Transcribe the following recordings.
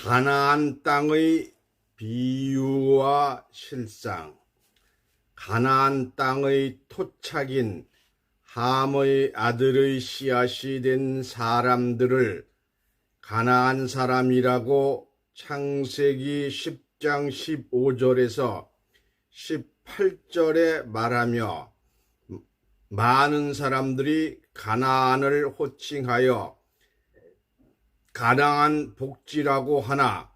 가나안 땅의 비유와 실상. 가나안 땅의 토착인 함의 아들의 씨앗이 된 사람들을 가나안 사람이라고 창세기 10장 15절에서 18절에 말하며, 많은 사람들이 가나안을 호칭하여 가나안 복지라고 하나,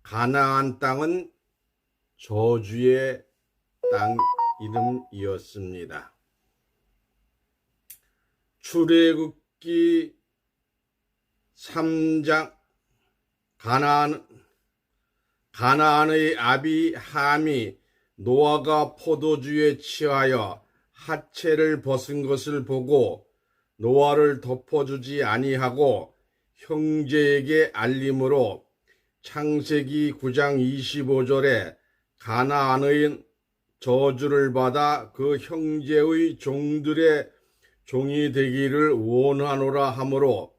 가나안 땅은 저주의 땅 이름이었습니다. 출애굽기 3장 가나안의 아비 함이 노아가 포도주에 취하여 하체를 벗은 것을 보고 노아를 덮어주지 아니하고 형제에게 알림으로 창세기 9장 25절에 가나안의 저주를 받아 그 형제의 종들의 종이 되기를 원하노라 하므로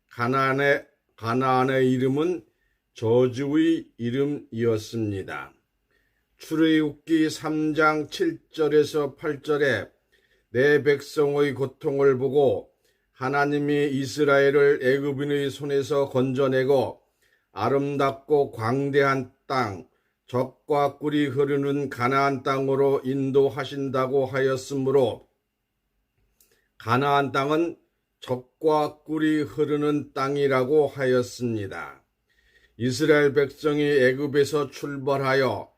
가나안의 이름은 저주의 이름이었습니다. 출애굽기 3장 7절에서 8절에 내 백성의 고통을 보고 하나님이 이스라엘을 애굽인의 손에서 건져내고 아름답고 광대한 땅, 젖과 꿀이 흐르는 가나안 땅으로 인도하신다고 하였으므로 가나안 땅은 젖과 꿀이 흐르는 땅이라고 하였습니다. 이스라엘 백성이 애굽에서 출발하여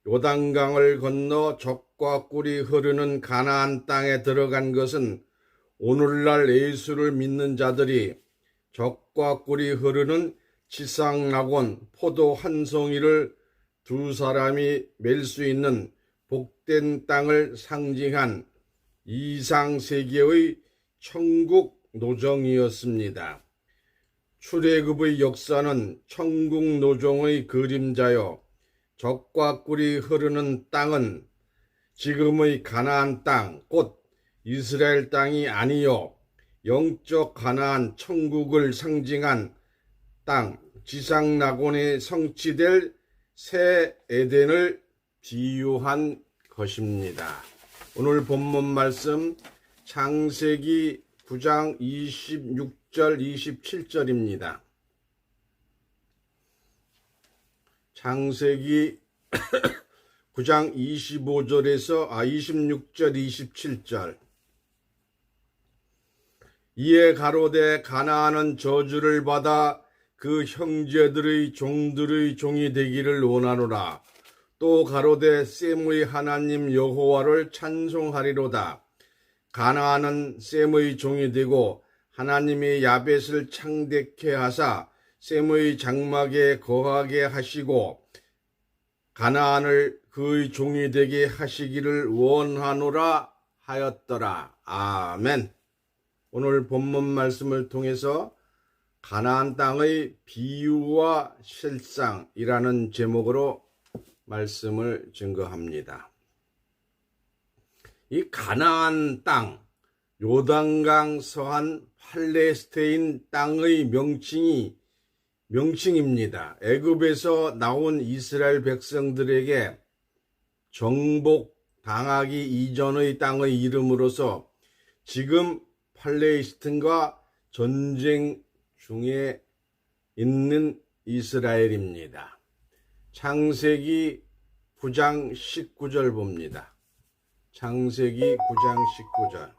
요단강을 건너 젖과 꿀이 흐르는 가나안 땅에 들어간 것은 오늘날 예수를 믿는 자들이 젖과 꿀이 흐르는 지상낙원 포도 한 송이를 두 사람이 맬 수 있는 복된 땅을 상징한 이상세계의 천국 노정이었습니다. 출애굽의 역사는 천국 노정의 그림자요, 젖과 꿀이 흐르는 땅은 지금의 가나안 땅, 곧 이스라엘 땅이 아니요 영적 가나안 천국을 상징한 땅, 지상낙원에 성취될 새 에덴을 비유한 것입니다. 오늘 본문 말씀 창세기 9장 26절 27절입니다. 창세기 9장 26절 27절. 이에 가로되 가나안은 저주를 받아 그 형제들의 종들의 종이 되기를 원하노라. 또 가로되 셈의 하나님 여호와를 찬송하리로다. 가나안은 셈의 종이 되고 하나님이 야벳을 창대케 하사 셈의 장막에 거하게 하시고 가나안을 그의 종이 되게 하시기를 원하노라 하였더라. 아멘. 오늘 본문 말씀을 통해서 가나안 땅의 비유와 실상이라는 제목으로 말씀을 증거합니다. 이 가나안 땅, 요단강 서한 팔레스타인 땅의 명칭입니다. 애굽에서 나온 이스라엘 백성들에게 정복당하기 이전의 땅의 이름으로서 지금 팔레스타인과 전쟁 중에 있는 이스라엘입니다. 창세기 9장 19절 봅니다. 창세기 9장 19절.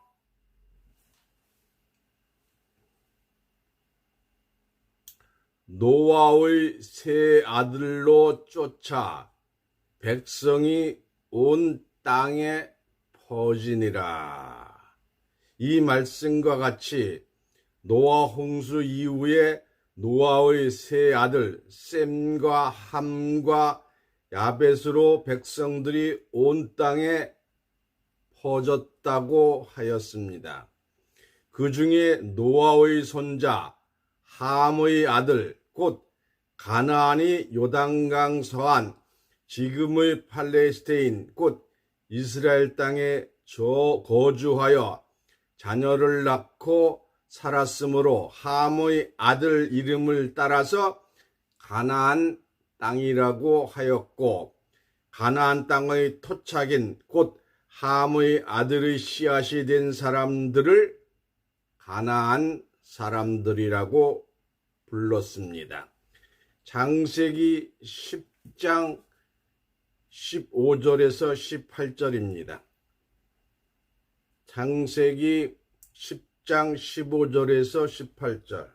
노아의 세 아들로 쫓아 백성이 온 땅에 퍼지니라. 이 말씀과 같이 노아 홍수 이후에 노아의 세 아들 셈과 함과 야벳으로 백성들이 온 땅에 퍼졌다고 하였습니다. 그 중에 노아의 손자 함의 아들 곧 가나안이 요단강 서안 지금의 팔레스타인 곧 이스라엘 땅에 거주하여 자녀를 낳고 살았으므로 함의 아들 이름을 따라서 가나안 땅이라고 하였고, 가나안 땅의 토착인 곧 함의 아들의 씨앗이 된 사람들을 가나안 사람들이라고 불렀습니다. 창세기 10장 15절에서 18절입니다. 창세기 10장 15절에서 18절.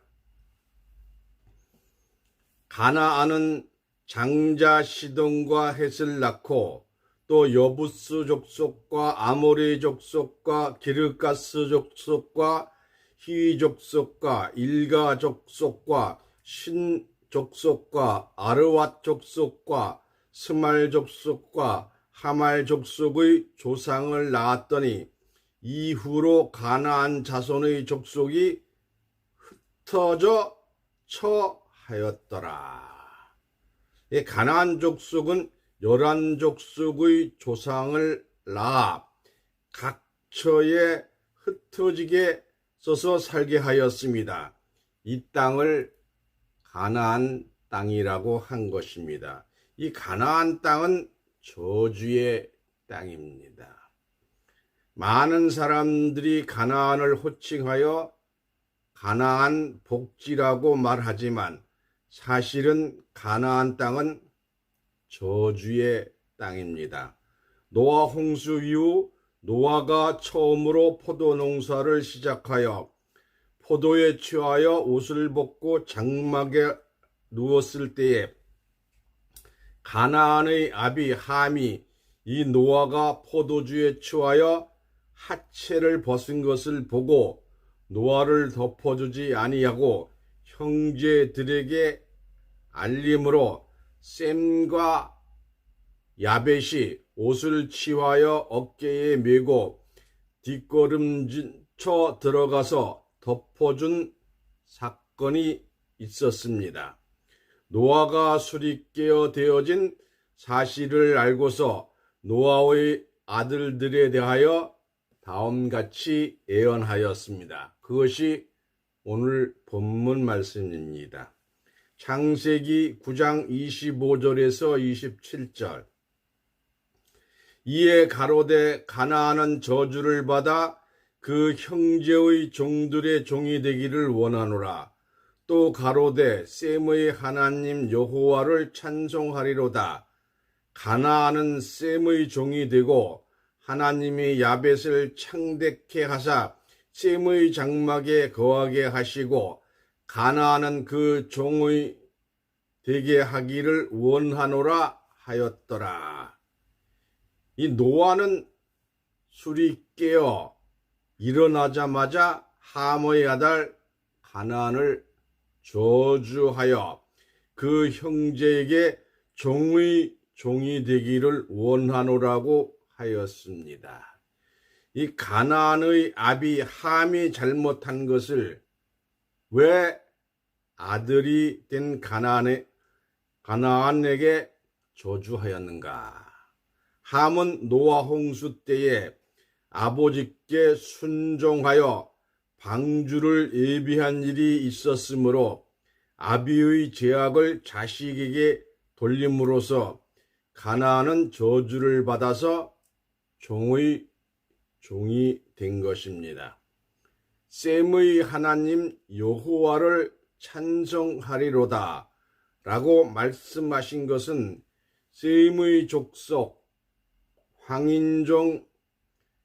가나안은 장자 시돈과 헷을 낳고 또 여부스 족속과 아모리 족속과 기르가스 족속과 히위 족속과 일가 족속과 신 족속과 아르왓 족속과 스말 족속과 하말 족속의 조상을 낳았더니 이후로 가나안 자손의 족속이 흩어져 처하였더라. 가나안 족속은 11족속의 조상을 낳아 각처에 흩어지게 써서 살게 하였습니다. 이 땅을 가나안 땅이라고 한 것입니다. 이 가나안 땅은 저주의 땅입니다. 많은 사람들이 가나안을 호칭하여 가나안 복지라고 말하지만 사실은 가나안 땅은 저주의 땅입니다. 노아 홍수 이후 노아가 처음으로 포도 농사를 시작하여 포도에 취하여 옷을 벗고 장막에 누웠을 때에 가나안의 아비 함이 이 노아가 포도주에 취하여 하체를 벗은 것을 보고 노아를 덮어주지 아니하고 형제들에게 알림으로 셈과 야벳이 옷을 취하여 어깨에 메고 뒷걸음쳐 들어가서 덮어준 사건이 있었습니다. 노아가 술이 깨어 되어진 사실을 알고서 노아의 아들들에 대하여 다음같이 예언하였습니다. 그것이 오늘 본문 말씀입니다. 창세기 9장 25절에서 27절. 이에 가로되 가나안은 저주를 받아 그 형제의 종들의 종이 되기를 원하노라. 또 가로되 셈의 하나님 여호와를 찬송하리로다. 가나안은 셈의 종이 되고 하나님이 야벳을 창대케 하사 셈의 장막에 거하게 하시고 가나안은 그 종의 되게 하기를 원하노라 하였더라. 이 노아는 술이 깨어 일어나자마자 함의 아들 가나안을 저주하여 그 형제에게 종이 되기를 원하노라고 하였습니다. 이 가나안의 아비 함이 잘못한 것을 왜 아들이 된 가나안에게 저주하였는가? 함은 노아 홍수 때에 아버지께 순종하여 방주를 예비한 일이 있었으므로 아비의 죄악을 자식에게 돌림으로써 가나안은 저주를 받아서 종이 된 것입니다. 셈의 하나님 여호와를 찬송하리로다 라고 말씀하신 것은 셈의 족속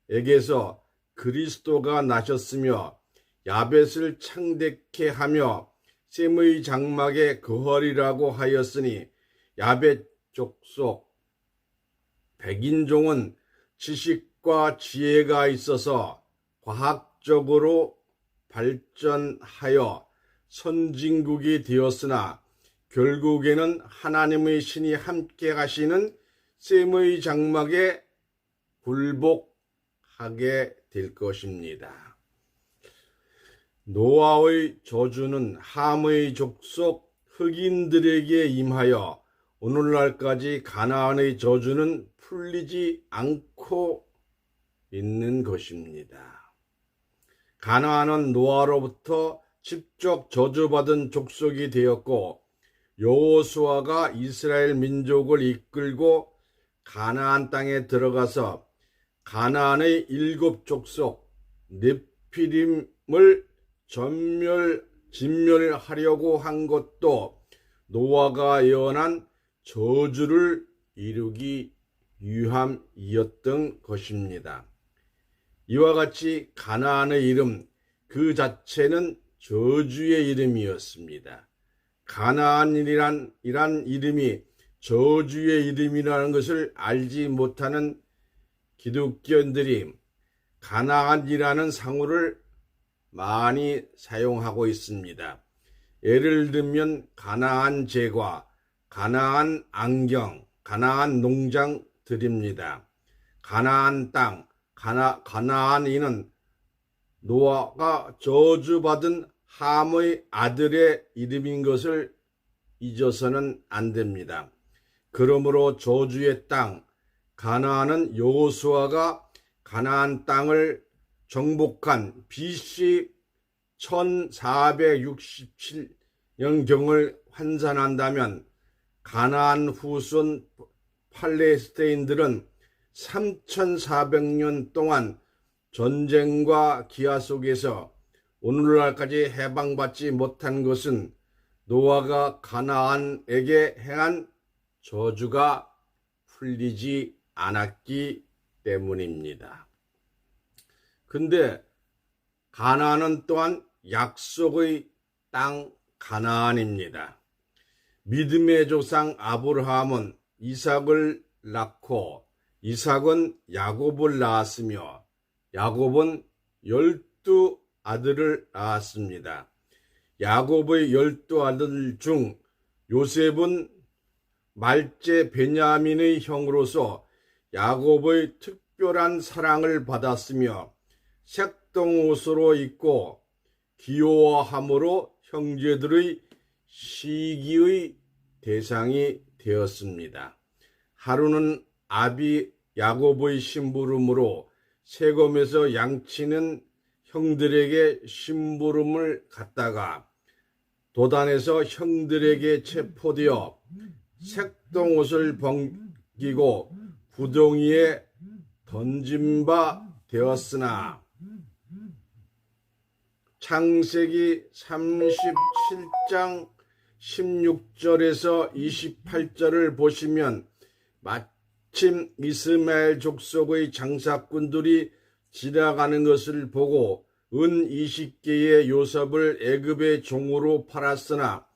황인종에게서 그리스도가 나셨으며 야벳을 창대케 하며 셈의 장막에 거하리라고 하였으니 야벳 족속 백인종은 지식과 지혜가 있어서 과학적으로 발전하여 선진국이 되었으나 결국에는 하나님의 신이 함께 하시는 셈의 장막에 굴복하게 될 것입니다. 노아의 저주는 함의 족속 흑인들에게 임하여 오늘날까지 가나안의 저주는 풀리지 않고 있는 것입니다. 가나안은 노아로부터 직접 저주받은 족속이 되었고 여호수아가 이스라엘 민족을 이끌고 가나안 땅에 들어가서 가나안의 7족속 네피림을 진멸하려고 한 것도 노아가 예언한 저주를 이루기 위함이었던 것입니다. 이와 같이 가나안의 이름 그 자체는 저주의 이름이었습니다. 가나안이란 이름이 저주의 이름이라는 것을 알지 못하는 기독교인들이 가나안이라는 상호를 많이 사용하고 있습니다. 예를 들면 가나안 제과, 가나안 안경, 가나안 농장들입니다. 가나안 땅, 가나안이는 노아가 저주받은 함의 아들의 이름인 것을 잊어서는 안 됩니다. 그러므로 저주의 땅 가나안은 여호수아가 가나안 땅을 정복한 BC 1467년경을 환산한다면 가나안 후손 팔레스타인들은 3400년 동안 전쟁과 기아 속에서 오늘날까지 해방받지 못한 것은 노아가 가나안에게 행한 저주가 풀리지 않았기 때문입니다. 근데 가나안은 또한 약속의 땅 가나안입니다. 믿음의 조상 아브라함은 이삭을 낳고 이삭은 야곱을 낳았으며 야곱은 12 아들을 낳았습니다. 야곱의 12아들 중 요셉은 말제 베냐민의 형으로서 야곱의 특별한 사랑을 받았으며 색동옷으로 입고 귀여워함으로 형제들의 시기의 대상이 되었습니다. 하루는 아비 야곱의 심부름으로 세검에서 양치는 형들에게 심부름을 갔다가 도단에서 형들에게 체포되어 색동옷을 벗기고 구덩이에 던진 바 되었으나 창세기 37장 16절에서 28절을 보시면 마침 이스마엘 족속의 장사꾼들이 지나가는 것을 보고 은 20개의 요셉을 애굽의 종으로 팔았으나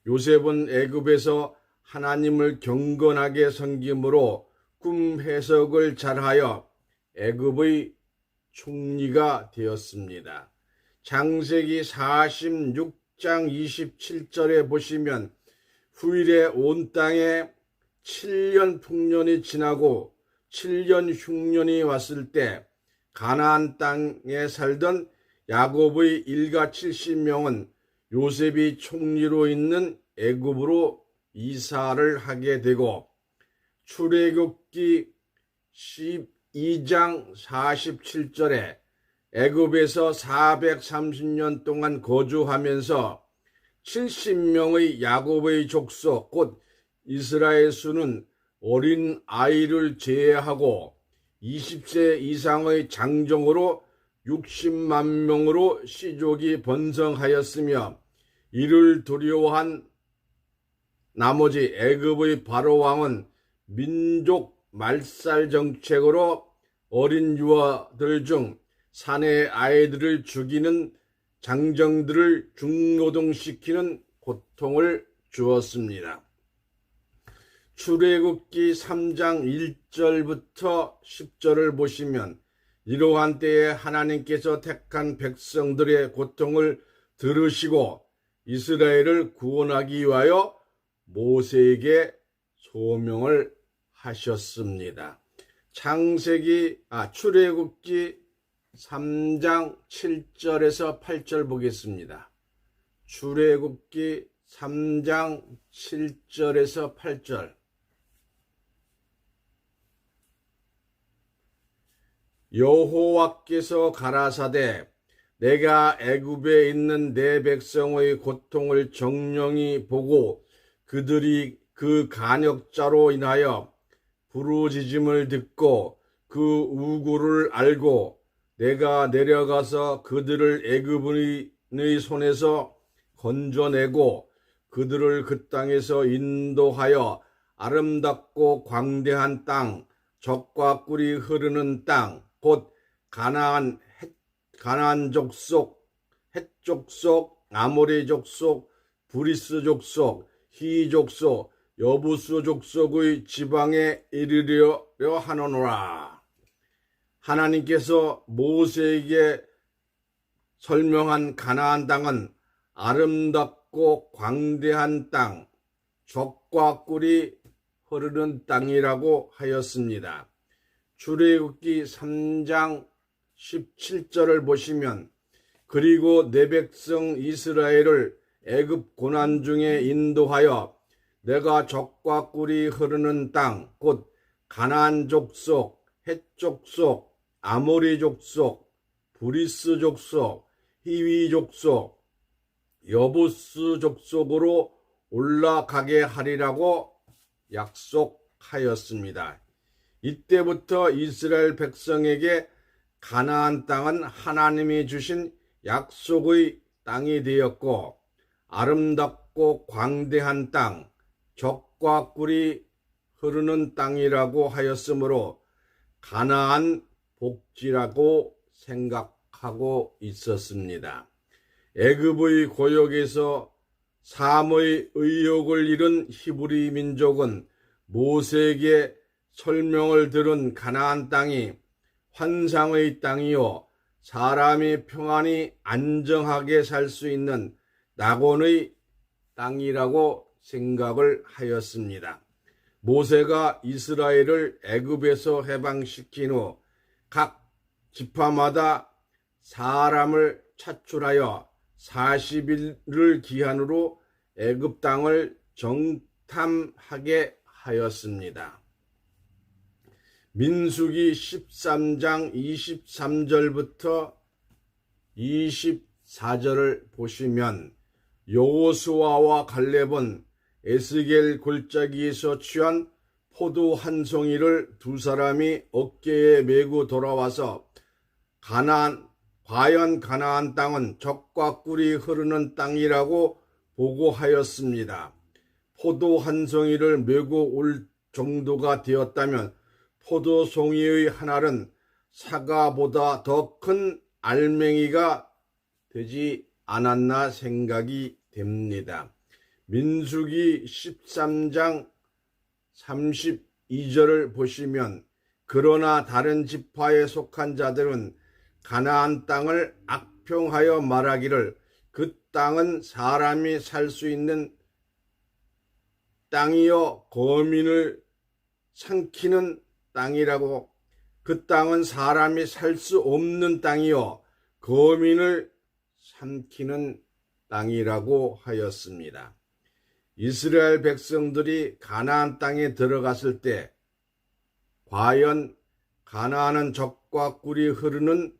요셉은 애굽에서 하나님을 경건하게 섬김으로 꿈 해석을 잘하여 애굽의 총리가 되었습니다. 창세기 46장 27절에 보시면 후일에 온 땅에 7년 풍년이 지나고 7년 흉년이 왔을 때 가나안 땅에 살던 야곱의 일가 70명은 요셉이 총리로 있는 애굽으로 이사를 하게 되고 출애굽기 12장 47절에 애굽에서 430년 동안 거주하면서 70명의 야곱의 족속 곧 이스라엘 수는 어린 아이를 제외하고 20세 이상의 장정으로 60만 명으로 씨족이 번성하였으며 이를 두려워한 나머지 애굽의 바로 왕은 민족 말살 정책으로 어린 유아들 중 사내 아이들을 죽이는 장정들을 중노동시키는 고통을 주었습니다. 출애굽기 3장 1절부터 10절을 보시면 이러한 때에 하나님께서 택한 백성들의 고통을 들으시고 이스라엘을 구원하기 위하여 모세에게 소명을 하셨습니다. 출애굽기 3장 7절에서 8절 보겠습니다. 출애굽기 3장 7절에서 8절. 여호와께서 가라사대 내가 애굽에 있는 내 백성의 고통을 정령이 보고 그들이 그 간역자로 인하여 부르짖음을 듣고 그 우고를 알고 내가 내려가서 그들을 애굽인의 손에서 건져내고 그들을 그 땅에서 인도하여 아름답고 광대한 땅, 젖과 꿀이 흐르는 땅, 곧 가나안 족속, 헷 족속, 아모리 족속, 브리스 족속, 히 족속, 여부스 족속의 지방에 이르려 하노라. 하나님께서 모세에게 설명한 가나안 땅은 아름답고 광대한 땅, 젖과 꿀이 흐르는 땅이라고 하였습니다. 출애굽기 3장 17절을 보시면 그리고 내 백성 이스라엘을 애굽 고난 중에 인도하여 내가 젖과 꿀이 흐르는 땅, 곧 가나안 족속, 헷 족속, 아모리 족속, 브리스 족속, 히위 족속, 여부스 족속으로 올라가게 하리라고 약속하였습니다. 이때부터 이스라엘 백성에게 가나안 땅은 하나님이 주신 약속의 땅이 되었고 아름답고 광대한 땅, 젖과 꿀이 흐르는 땅이라고 하였으므로 가나안 복지라고 생각하고 있었습니다. 애굽의 고역에서 삶의 의욕을 잃은 히브리 민족은 모세에게 설명을 들은 가나안 땅이 환상의 땅이요 사람이 평안히 안정하게 살 수 있는 낙원의 땅이라고 생각을 하였습니다. 모세가 이스라엘을 애굽에서 해방시킨 후 각 지파마다 사람을 차출하여 40일을 기한으로 애굽 땅을 정탐하게 하였습니다. 민수기 13장 23절부터 24절을 보시면 여호수아와 갈렙은 에스겔 골짜기에서 취한 포도 한 송이를 두 사람이 어깨에 메고 돌아와서 과연 가나안 땅은 젖과 꿀이 흐르는 땅이라고 보고하였습니다. 포도 한 송이를 메고 올 정도가 되었다면 포도 송이의 한 알은 사과보다 더 큰 알맹이가 되지 않았나 생각이 됩니다. 민수기 13장 32절을 보시면 그러나 다른 지파에 속한 자들은 가나안 땅을 악평하여 말하기를 그 땅은 사람이 살 수 있는 땅이요 거민을 삼키는 땅이라고 그 땅은 사람이 살 수 없는 땅이요 거민을 삼키는 땅이라고 하였습니다. 이스라엘 백성들이 가나안 땅에 들어갔을 때 과연 가나안은 젖과 꿀이 흐르는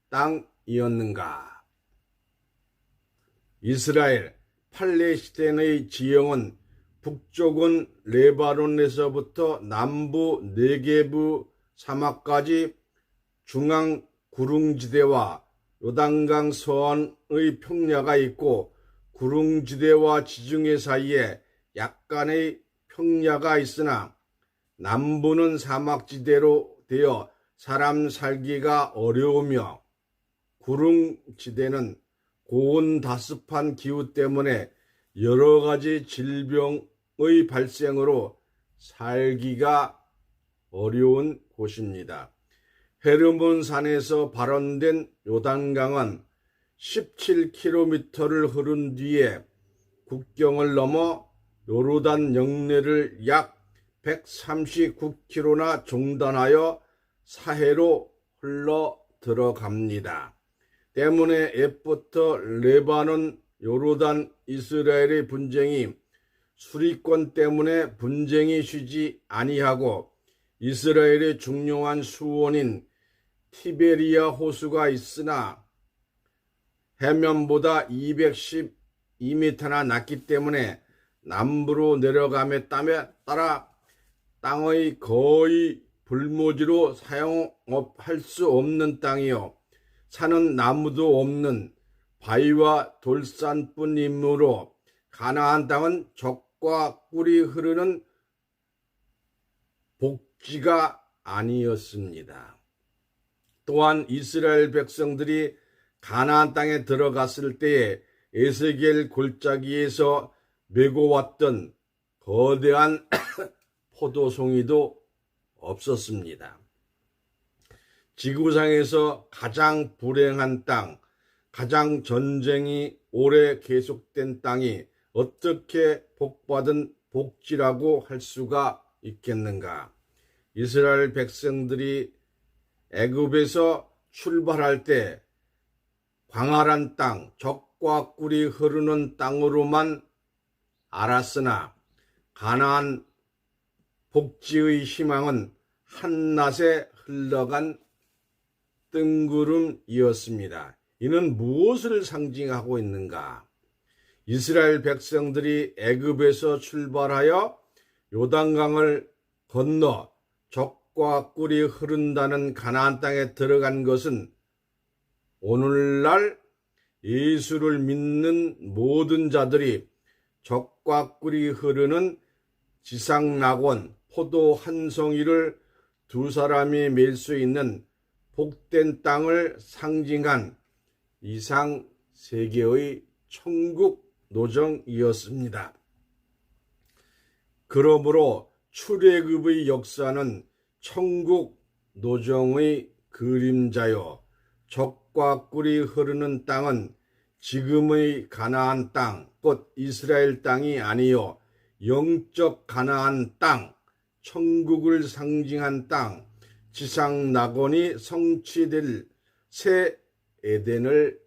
땅이었는가? 이스라엘 팔레스타인의 지형은 북쪽은 레바논에서부터 남부 네게부 사막까지 중앙 구릉지대와 요단강 서안의 평야가 있고 구릉지대와 지중해 사이에 약간의 평야가 있으나 남부는 사막지대로 되어 사람 살기가 어려우며 구릉지대는 고온다습한 기후 때문에 여러 가지 질병의 발생으로 살기가 어려운 곳입니다. 헤르몬 산에서 발원된 요단강은 17km를 흐른 뒤에 국경을 넘어 요르단 영내를 약 139km나 종단하여 사해로 흘러 들어갑니다. 때문에 옛부터 레바논, 요르단, 이스라엘의 분쟁이 수리권 때문에 분쟁이 쉬지 아니하고 이스라엘의 중요한 수원인 티베리아 호수가 있으나 해면보다 212m나 낮기 때문에 남부로 내려감에 따라 땅의 거의 불모지로 사용할 수 없는 땅이요 사는 나무도 없는 바위와 돌산뿐이므로 가나안 땅은 젖과 꿀이 흐르는 복지가 아니었습니다. 또한 이스라엘 백성들이 가나안 땅에 들어갔을 때에 에스겔 골짜기에서 메고 왔던 거대한 포도송이도 없었습니다. 지구상에서 가장 불행한 땅, 가장 전쟁이 오래 계속된 땅이 어떻게 복받은 복지라고 할 수가 있겠는가? 이스라엘 백성들이 애굽에서 출발할 때 광활한 땅, 젖과 꿀이 흐르는 땅으로만 알았으나 가나안 복지의 희망은 한낮에 흘러간 뜬구름이었습니다. 이는 무엇을 상징하고 있는가? 이스라엘 백성들이 애굽에서 출발하여 요단강을 건너 젖과 꿀이 흐른다는 가나안 땅에 들어간 것은 오늘날 예수를 믿는 모든 자들이 젖과 꿀이 흐르는 지상낙원 포도 한 송이를 두 사람이 맬 수 있는 복된 땅을 상징한 이상 세계의 천국 노정이었습니다. 그러므로 출애굽의 역사는 천국 노정의 그림자요 젖과 꿀이 흐르는 땅은 지금의 가나안 땅, 곧 이스라엘 땅이 아니요 영적 가나안 땅, 천국을 상징한 땅, 지상 낙원이 성취될 새 에덴을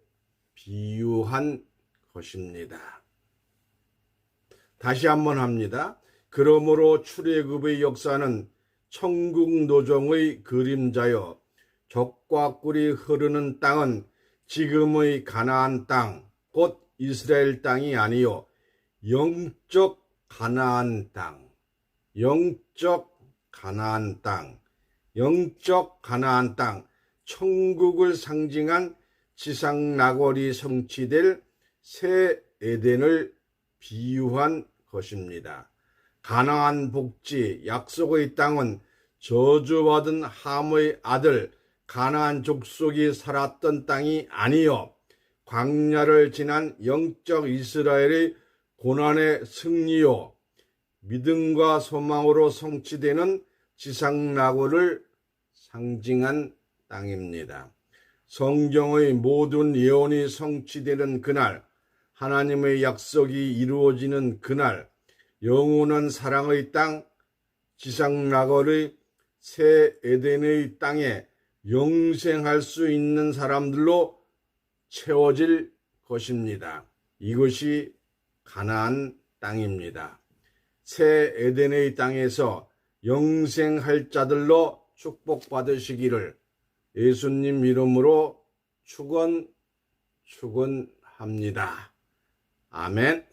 비유한 것입니다. 다시 한번 합니다. 그러므로 출애굽의 역사는 천국 노정의 그림자요 젖과 꿀이 흐르는 땅은 지금의 가나안 땅, 곧 이스라엘 땅이 아니요 영적 가나안 땅, 영적 가나안 땅, 영적 가나안 땅, 천국을 상징한 지상 낙원이 성취될 새 에덴을 비유한 것입니다. 가나안 복지, 약속의 땅은 저주받은 함의 아들 가나안 족속이 살았던 땅이 아니요 광야를 지난 영적 이스라엘의 고난의 승리요 믿음과 소망으로 성취되는 지상 낙원을 상징한 땅입니다. 성경의 모든 예언이 성취되는 그날, 하나님의 약속이 이루어지는 그날, 영원한 사랑의 땅, 지상 낙원의 새 에덴의 땅에 영생할 수 있는 사람들로 채워질 것입니다. 이것이 가나안 땅입니다. 새 에덴의 땅에서 영생할 자들로 축복받으시기를 예수님 이름으로 축원합니다. 아멘.